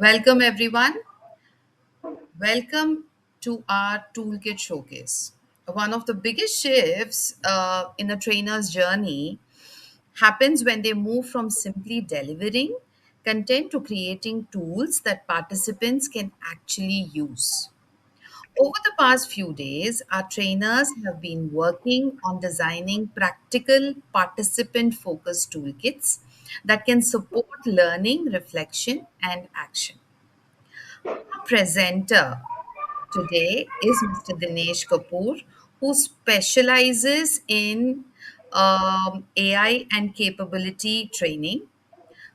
Welcome, everyone. Welcome to our Toolkit Showcase. One of the biggest shifts in a trainer's journey happens when they move from simply delivering content to creating tools that participants can actually use. Over the past few days, our trainers have been working on designing practical participant focused toolkits that can support learning, reflection, and action. Presenter today is Mr. Dinesh Kapoor, who specializes in AI and capability training.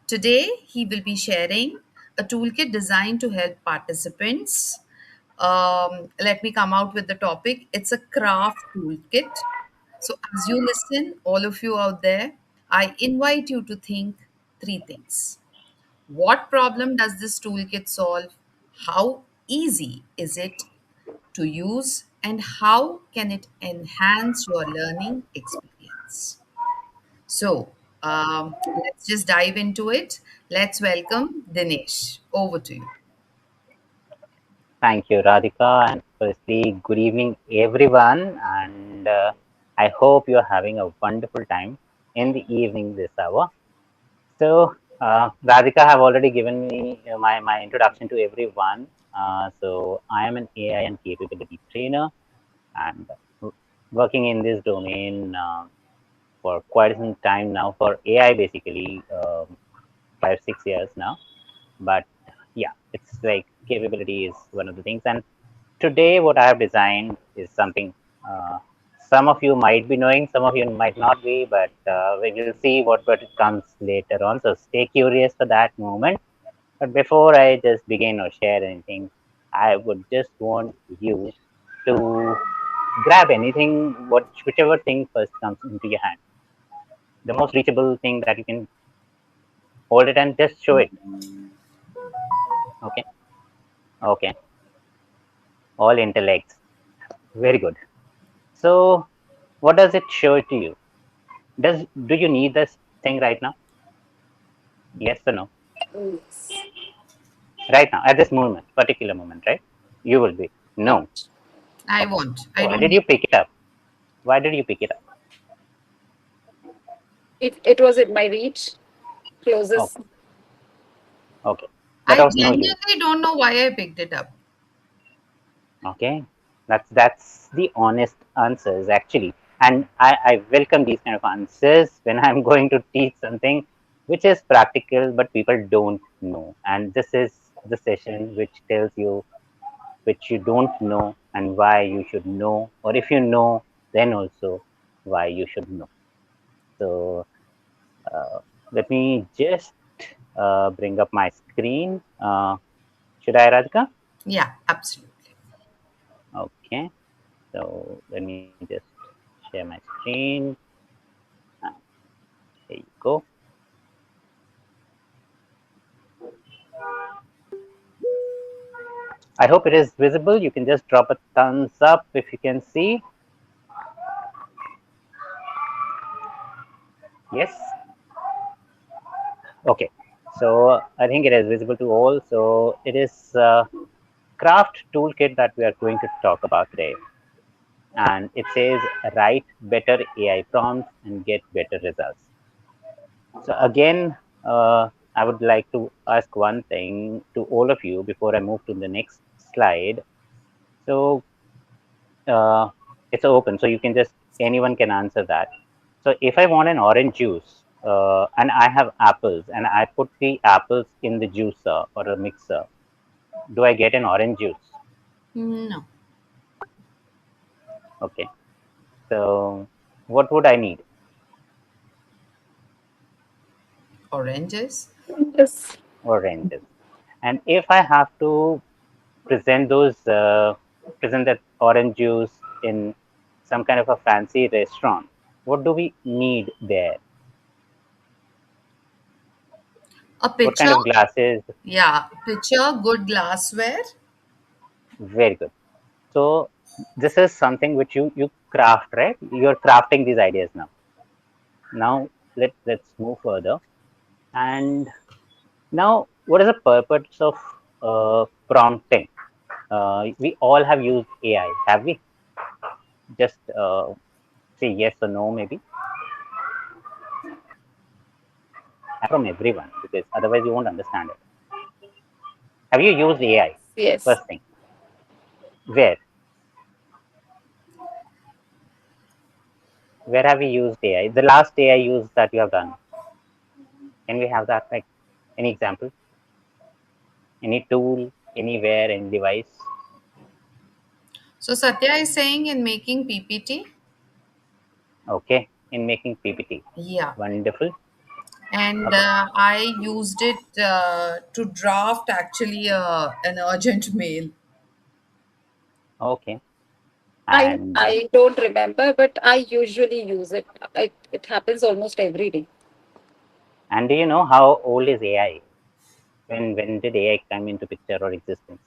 Today, he will be sharing a toolkit designed to help participants. Let me come out with the topic. It's a craft toolkit. So, as you listen, all of you out there, I invite you to think three things. What problem does this toolkit solve? How easy is it to use? And how can it enhance your learning experience? So, let's just dive into it. Let's welcome Dinesh. Over to you. Thank you, Radhika. And firstly, good evening, everyone. And I hope you're having a wonderful time in the evening this hour. So, Radhika have already given me my introduction to everyone. So, I am an AI and capability trainer and working in this domain for quite some time now for AI basically, 5, 6 years now. But yeah, it's like capability is one of the things. And today, what I have designed is something uh, some of you might be knowing, some of you might not be, but we will see what it comes later on. So stay curious for that moment. But before I just begin or share anything, I would just want you to grab anything, whichever thing first comes into your hand. The most reachable thing that you can hold it and just show it. Okay. Okay. All intellects. Very good. So, what does it show to you? Do you need this thing right now? Yes or no? Yes. Right now, at this moment, particular moment, right? You will be no. I Okay. won't. I Why don't did need. you pick it up? Why did you pick it up? It was in my reach, closest. Okay. Okay. But I of no use. genuinely don't know why I picked it up. Okay. That's the honest answers actually, and I welcome these kind of answers when I'm going to teach something which is practical but people don't know, and this is the session which tells you which you don't know and why you should know, or if you know, then also why you should know. So uh, let me just bring up my screen. Should I, Radhika? Yeah, absolutely. Okay. So let me just share my screen. Uh, There you go. I hope it is visible. You can just drop a thumbs up if you can see. Yes. Okay. So I think it is visible to all. So it is craft toolkit that we are going to talk about today. And it says write better AI prompts and get better results. So again, I would like to ask one thing to all of you before I move to the next slide. So uh, it's open, so you can just anyone can answer that. So if I want an orange juice and I have apples and I put the apples in the juicer or a mixer, do I get an orange juice? No. Okay. So what would I need? Oranges? Yes. Oranges. And if I have to present present that orange juice in some kind of a fancy restaurant, what do we need there? A What kind pitcher? of glasses? Yeah, pitcher, good glassware. Very good. So this is something which you craft, right? You're crafting these ideas now. Now let's move further. And now, what is the purpose of prompting. We all have used AI, have we? Just say yes or no, maybe from everyone, because otherwise you won't understand it. Have you used AI? Yes. First thing, where? Where have you used AI? The last AI use that you have done. Can we have that? Like any example? Any tool, anywhere, any device? So Satya is saying in making PPT. Okay, in making PPT. Yeah. Wonderful. And Okay, I used it to draft actually an urgent mail. okay. I And I don't remember, but I usually use it. It happens almost every day. do you know how old is AI? When did AI come into picture or existence?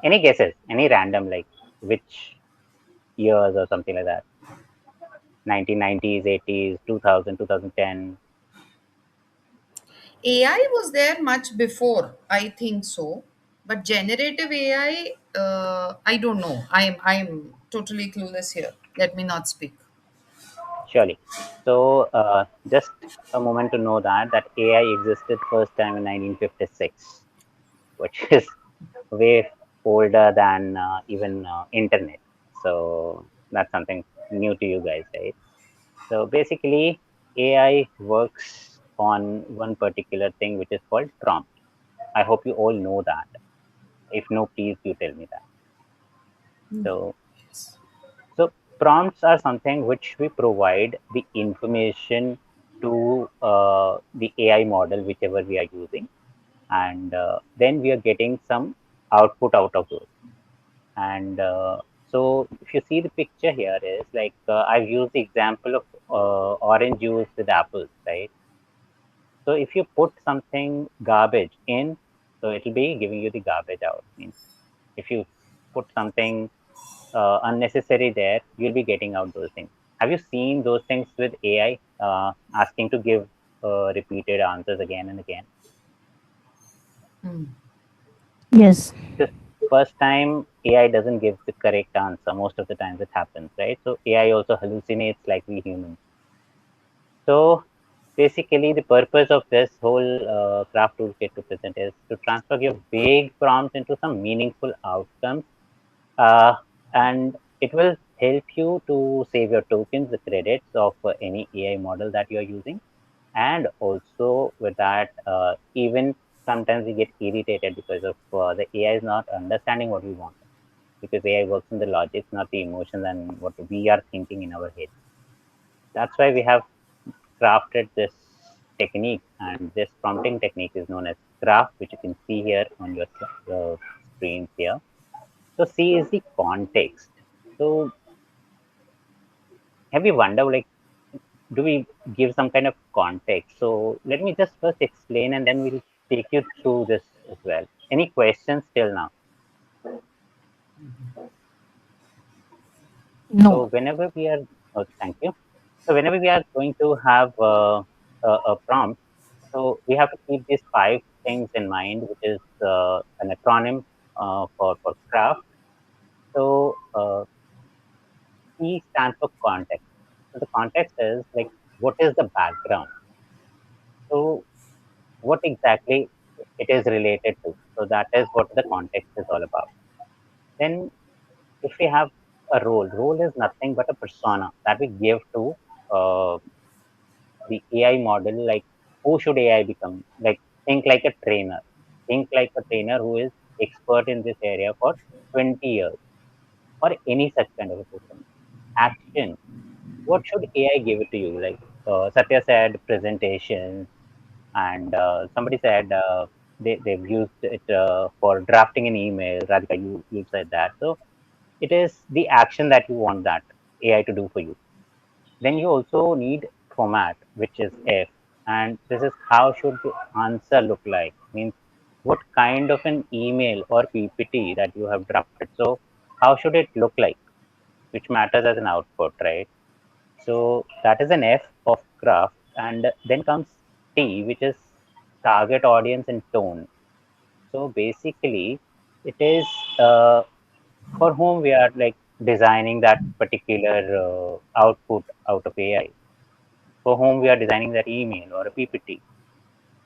Any guesses? Any random, like which years or something like that? 1990s, 80s, 2000, 2010. AI was there much before, I think so. But generative AI, I don't know. I'm totally clueless here. Let me not speak. Surely. So, just a moment to know that AI existed first time in 1956, which is way older than even internet. So that's something new to you guys, right? So basically, AI works on one particular thing which is called prompt. I hope you all know that. If no, please you tell me that. So So prompts are something which we provide the information to the AI model, whichever we are using, and then we are getting some output out of those. And so if you see the picture here is like I've used the example of orange juice with apples, right? So if you put something garbage in, so it'll be giving you the garbage out. Means if you put something unnecessary there, you'll be getting out those things. Have you seen those things with AI asking to give repeated answers again and again? Hmm. Yes. Because first time AI doesn't give the correct answer. Most of the times it happens, right? So AI also hallucinates like we humans. So basically, the purpose of this whole craft toolkit to present is to transfer your vague prompts into some meaningful outcomes, uh, and it will help you to save your tokens, the credits of any AI model that you are using. And also with that, even sometimes we get irritated because of the AI is not understanding what we want, because AI works in the logic, not the emotions and what we are thinking in our head. That's why we have crafted this technique, and this prompting technique is known as craft, which you can see here on your screens here. So C is the context. So have you wondered, like, do we give some kind of context? So let me just first explain, and then we'll take you through this as well. Any questions till now? So No. whenever we are, oh, thank you. So whenever we are going to have a prompt, so we have to keep these five things in mind, which is an acronym for craft. So C stands for context. So the context is like, what is the background? So what exactly it is related to? So that is what the context is all about. Then if we have a role is nothing but a persona that we give to uh, the AI model. Like, who should AI become? Like, think like a trainer. Think like a trainer who is expert in this area for 20 years, or any such kind of a person. Action. What should AI give it to you? Like Satya said, presentations, and somebody said they've used it for drafting an email. Radhika, you said that. So it is the action that you want that AI to do for you. Then you also need format, which is F. And this is how should the answer look like? Means what kind of an email or PPT that you have drafted. So how should it look like? Which matters as an output, right? So that is an F of craft. And then comes T, which is target audience and tone. So basically, it is for whom we are like designing that particular output out of AI, for whom we are designing that email or a PPT.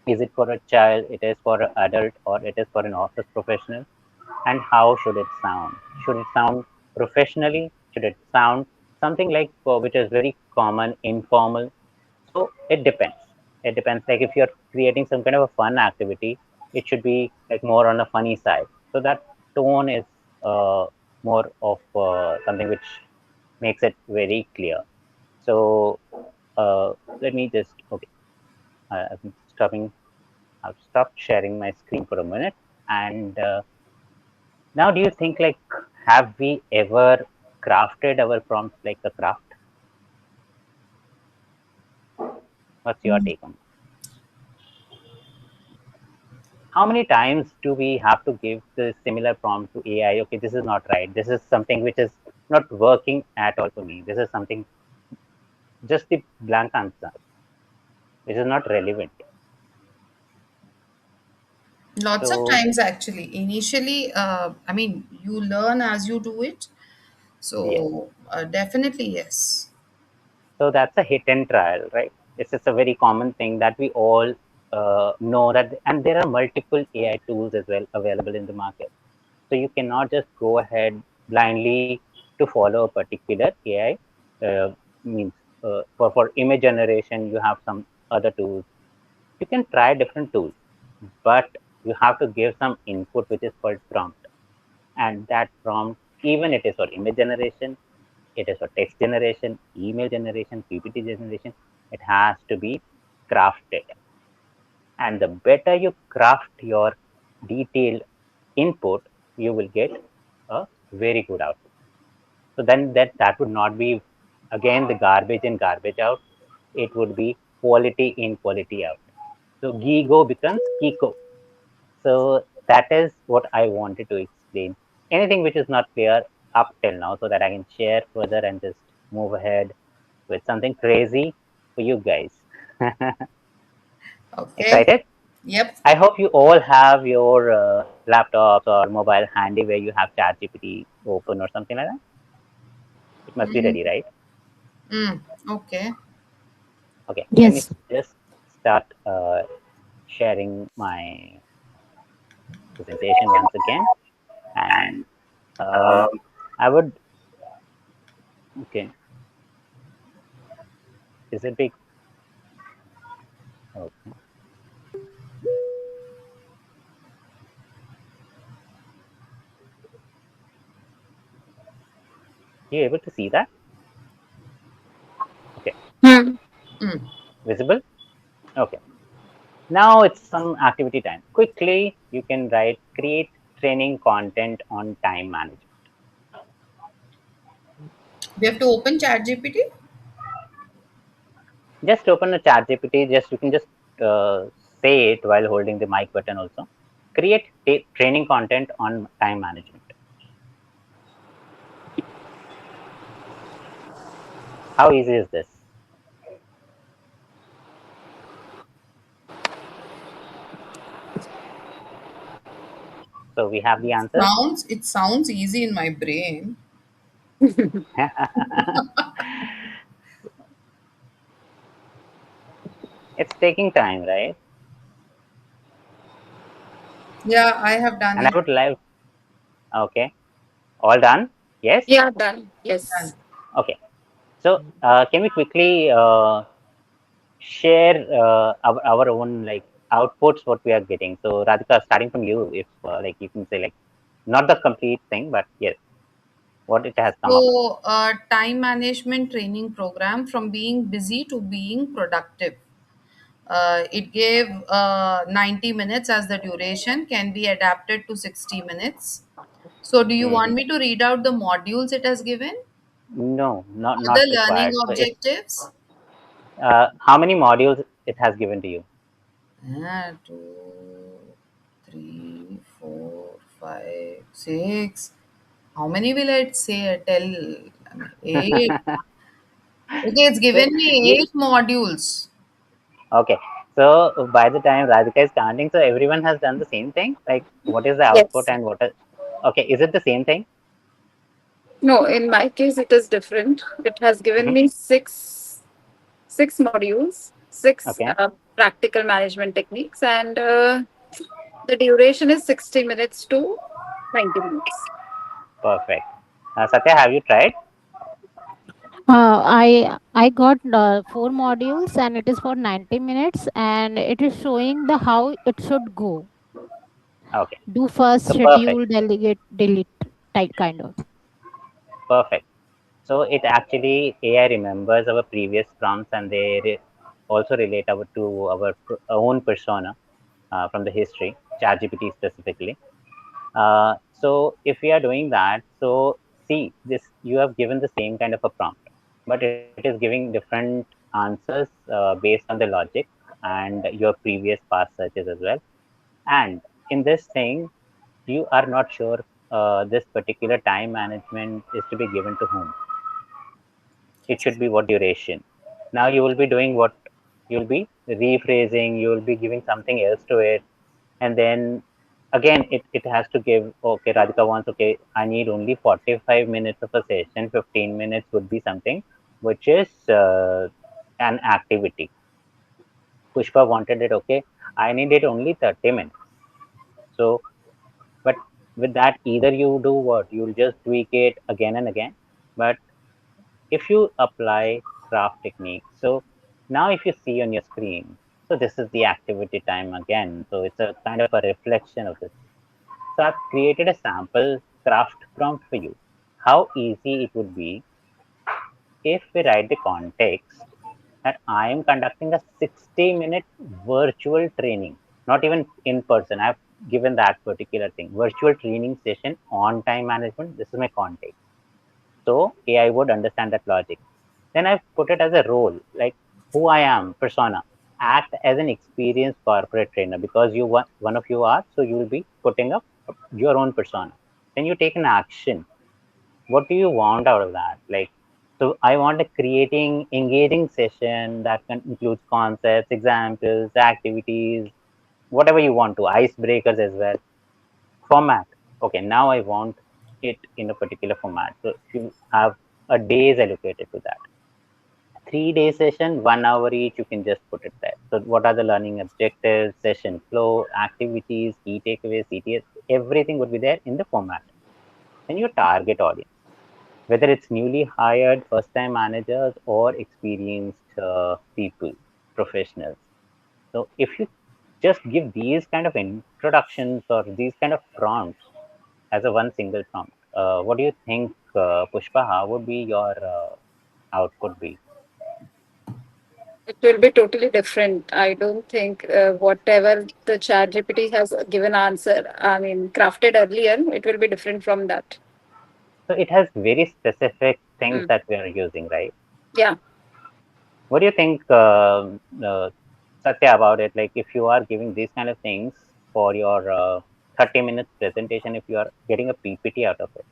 Is it for a child? It is for an adult, or it is for an office professional? And how should it sound? Should it sound professionally? Should it sound something like which is very common, informal? So it depends. It depends. Like if you're creating some kind of a fun activity, it should be like more on the funny side. So that tone is more of something which makes it very clear. So uh, let me just okay. I'm stopping. I've stopped sharing my screen for a minute. And now, do you think like have we ever crafted our prompts like a craft? What's your take on? How many times do we have to give the similar prompt to AI? Okay, this is not right. This is something which is not working at all for me. This is something just the blank answer, which is not relevant. Lots of So times, actually. Initially, I mean, you learn as you do it. yes, So, definitely, yes. so that's a hit and trial, right? It's just a very common thing that we all know that, and there are multiple AI tools as well available in the market. So you cannot just go ahead blindly to follow a particular AI. Means for image generation, you have some other tools. You can try different tools, but you have to give some input, which is called prompt. And that prompt, even it is for image generation, it is for text generation, email generation, PPT generation, it has to be crafted. And the better you craft your detailed input, you will get a very good output. So then that would not be again the garbage in garbage out. It would be quality in quality out. So Gigo becomes Kiko. So that is what I wanted to explain. Anything which is not clear up till now, so that I can share further and just move ahead with something crazy for you guys. Okay. Excited? Yep. I hope you all have your laptops or mobile handy where you have ChatGPT open or something like that. It must be Mm, ready, right? okay. Okay, let me Yes. just start sharing my presentation once again. And um, I would, okay, is it big? Okay. You able to see that? Okay, Hmm. Mm. visible? Okay. Now it's some activity time. Quickly, you can write, create training content on time management. We have to open ChatGPT. Just open a chat GPT, just you can just say it while holding the mic button also. Create training content on time management. How easy is this? So we have the answers. It sounds easy in my brain. It's taking time, right? Yeah, I have done And I it. would like, okay, all done? Yes? Yeah, done. Done. Yes. Okay. So can we quickly share our own like outputs what we are getting? So Radhika, starting from you, if like you can say like not the complete thing, but yes, what it has come up. So, time management training program from being busy to being productive. It gave 90 minutes as the duration, can be adapted to 60 minutes. So, do you want Hmm. me to read out the modules it has given? No, Or not the learning required. So it's objectives? how many modules it has given to you? Two, three, four, five, six. How many will I say? Tell. I mean, eight. Okay, it's So given me you eight modules. okay. So by the time Radhika is counting, so everyone has done the same thing. Like, what is the output Yes. and what is okay? Is it the same thing? No, in my case, it is different. It has given Hmm. me six modules, six Okay, practical management techniques, and the duration is 60 minutes to 90 minutes. perfect. Satya, have you tried? I got four modules and it is for 90 minutes and it is showing the how it should go. Okay, Do first, so perfect, schedule, delegate, delete type kind of. perfect. So it actually AI remembers our previous prompts and they also relate to our own persona from the history, ChatGPT specifically. So if we are doing that, so see this, you have given the same kind of a prompt, but it is giving different answers based on the logic and your previous past searches as well. And in this thing, you are not sure this particular time management is to be given to whom. It should be what duration. Now you will be doing what, you'll be rephrasing, you will be giving something else to it, and then again it has to give, okay, Radhika wants, okay, I need only 45 minutes of a session, 15 minutes would be something which is an activity. Pushpa wanted it, okay, I needed only 30 minutes. So but with that, either you do what, you'll just tweak it again and again. But if you apply craft technique, so now if you see on your screen, so this is the activity time again, so it's a kind of a reflection of this. So I've created a sample craft prompt for you. How easy it would be if we write the context that I am conducting a 60-minute virtual training, not even in person. I've given that particular thing, virtual training session on time management. This is my context. So AI would understand that logic. Then I've put it as a role, like who I am, persona. Act as an experienced corporate trainer because you one of you are, so you will be putting up your own persona. Then you take an action. What do you want out of that? Like, so I want a creating engaging session that can include concepts, examples, activities, whatever you want to, icebreakers as well. Format. Okay, now I want it in a particular format. So if you have a days allocated to that. 3 day session, 1 hour each, you can just put it there. So what are the learning objectives, session flow, activities, key takeaways, CTS, everything would be there in the format. Then your target audience, whether it's newly hired first time managers or experienced people, professionals. So if you just give these kind of introductions or these kind of prompts as a one single prompt, what do you think, Pushpa, how would be your output be? It will be totally different. I don't think whatever the chat GPT has given answer, I mean, crafted earlier, it will be different from that. So it has very specific things Mm. that we are using, right? Yeah. What do you think, Satya, about it? Like, if you are giving these kind of things for your 30 minutes presentation, if you are getting a PPT out of it,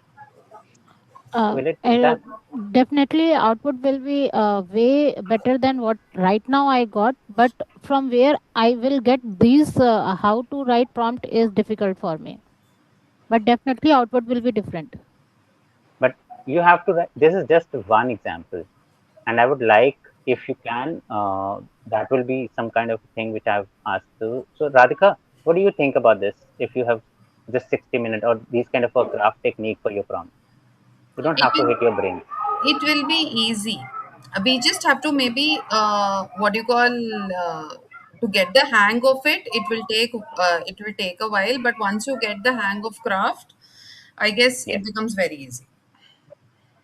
Uh, will it be uh, done? Definitely output will be way better than what right now I got, but from where I will get these how to write prompt is difficult for me. But definitely output will be different. But you have to write, this is just one example. And I would like, if you can, that will be some kind of thing which I've asked to. So, Radhika, what do you think about this? If you have just 60 minutes or these kind of a craft technique for your prompt, you don't It have to will hit your brain. it will be easy. We just have to maybe what do you call to get the hang of it. It will take a while, but once you get the hang of craft, I guess Yes. it becomes very easy.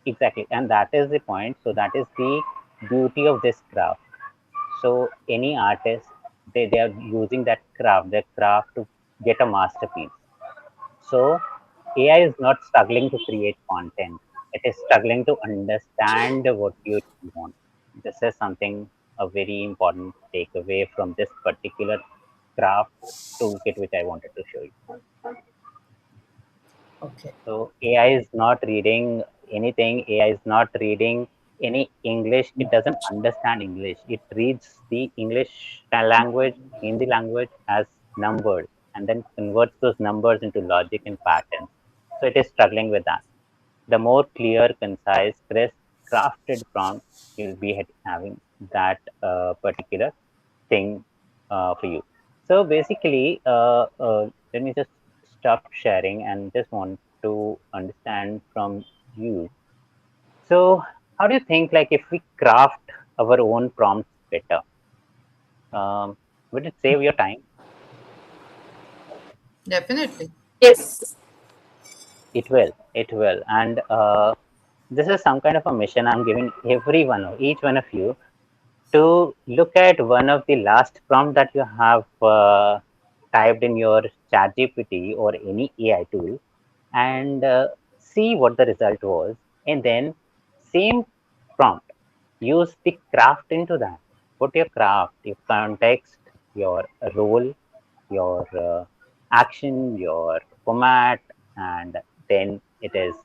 Exactly, and that is the point. So that is the beauty of this craft. So any artist, they are using that craft, their craft to get a masterpiece. So AI is not struggling to create content. It is struggling to understand what you want. This is something, a very important takeaway from this particular craft toolkit which I wanted to show you. Okay. So AI is not reading anything. AI is not reading. any English. It doesn't understand English. It reads the English language, Hindi language as numbers, and then converts those numbers into logic and patterns. So it is struggling with that. The more clear, concise, crisp, crafted prompt, you'll be having that particular thing for you. So basically, let me just stop sharing and just want to understand from you. So, how do you think, like, if we craft our own prompts better, um, would it save your time? Definitely. Yes. It will. It will. And this is some kind of a mission I'm giving every one of each one of you to look at one of the last prompt that you have typed in your ChatGPT or any AI tool, and see what the result was, and then same prompt, use the craft into that. Put your craft, your context, your role, your action, your format, and then it is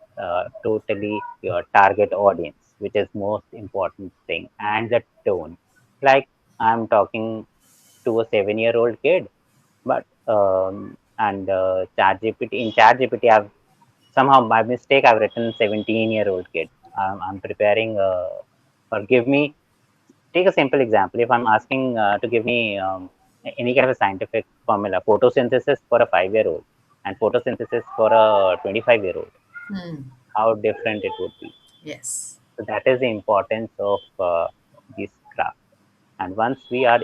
totally your target audience, which is most important thing, and the tone. Like, I'm talking to a 7-year-old kid, but and ChatGPT in ChatGPT, I've somehow by mistake I've written 17-year-old kid. I'm preparing. Forgive me. Take a simple example. If I'm asking to give me any kind of a scientific formula, photosynthesis for a 5-year-old and photosynthesis for a 25-year-old, Hmm. how different it would be. Yes. So that is the importance of this craft. And once we are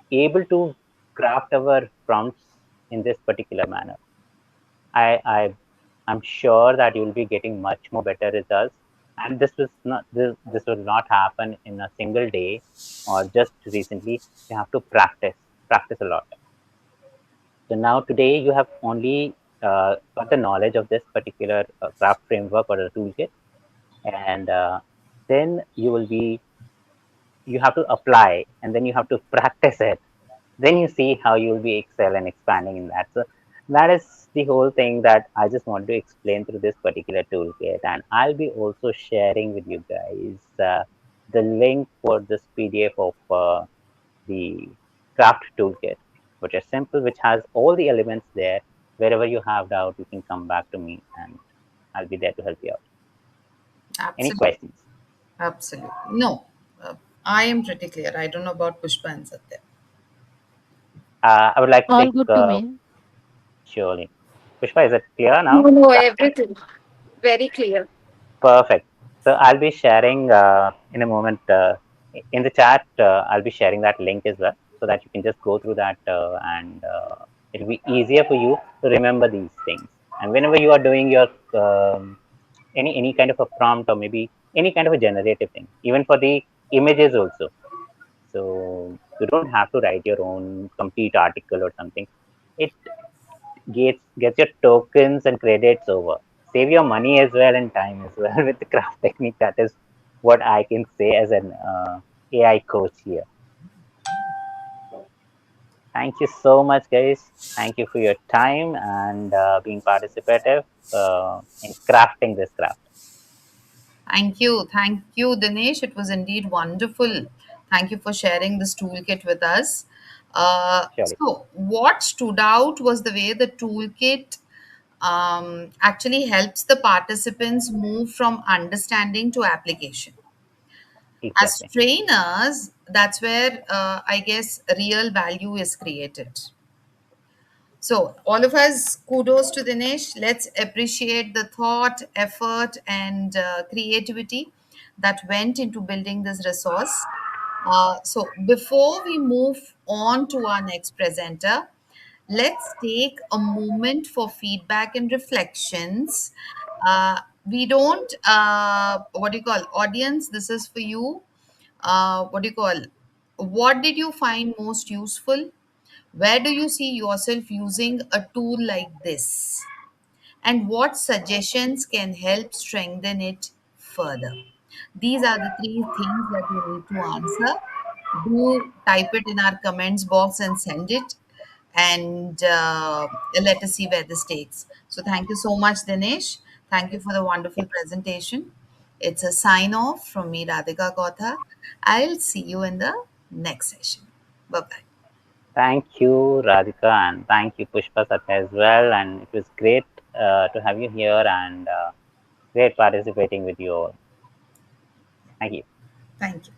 able to craft our prompts in this particular manner, I I'm sure that you'll be getting much more better results. And this will not happen in a single day or just recently. You have to practice a lot. So now today you have only got the knowledge of this particular craft framework or the toolkit, and then you have to apply, and then you have to practice it, then you see how you'll be excel and expanding in that. So that is the whole thing that I just want to explain through this particular toolkit. And I'll be also sharing with you guys the link for this PDF of the craft toolkit, which is simple, which has all the elements there. Wherever you have doubt, you can come back to me and I'll be there to help you out. Any Absolutely. questions? Absolutely. No, I am pretty clear. I don't know about Pushpa and Satya. I would like to All take good to me. surely. Pushpa, is it clear No, now? no, everything. Very clear. Perfect. So I'll be sharing in a moment in the chat. I'll be sharing that link as well, so that you can just go through that, and it'll be easier for you to remember these things. And whenever you are doing your any kind of a prompt or maybe any kind of a generative thing, even for the images also. So you don't have to write your own complete article or something. It gets your tokens and credits over. Save your money as well and time as well with the craft technique. That is what I can say as an AI coach here. Thank you so much, guys. Thank you for your time and being participative in crafting this craft. Thank you. Thank you, Dinesh. It was indeed wonderful. Thank you for sharing this toolkit with us. Surely. What stood out was the way the toolkit actually helps the participants move from understanding to application. As Exactly. trainers, that's where I guess real value is created. So, all of us, kudos to Dinesh. Let's appreciate the thought, effort, and creativity that went into building this resource. Before we move on to our next presenter, let's take a moment for feedback and reflections. We don't, what do you call, audience, this is for you. What do you call, what did you find most useful? Where do you see yourself using a tool like this? And what suggestions can help strengthen it further? These are the three things that you need to answer. Do type it in our comments box and send it, and let us see where this takes. So, thank you so much, Dinesh. Thank you for the wonderful presentation. It's a sign off from me, Radhika Kotha. I'll see you in the next session. Bye bye. Thank you, Radhika, and thank you, Pushpa Sat as well. And it was great to have you here and great participating with you all. Thank you. Thank you.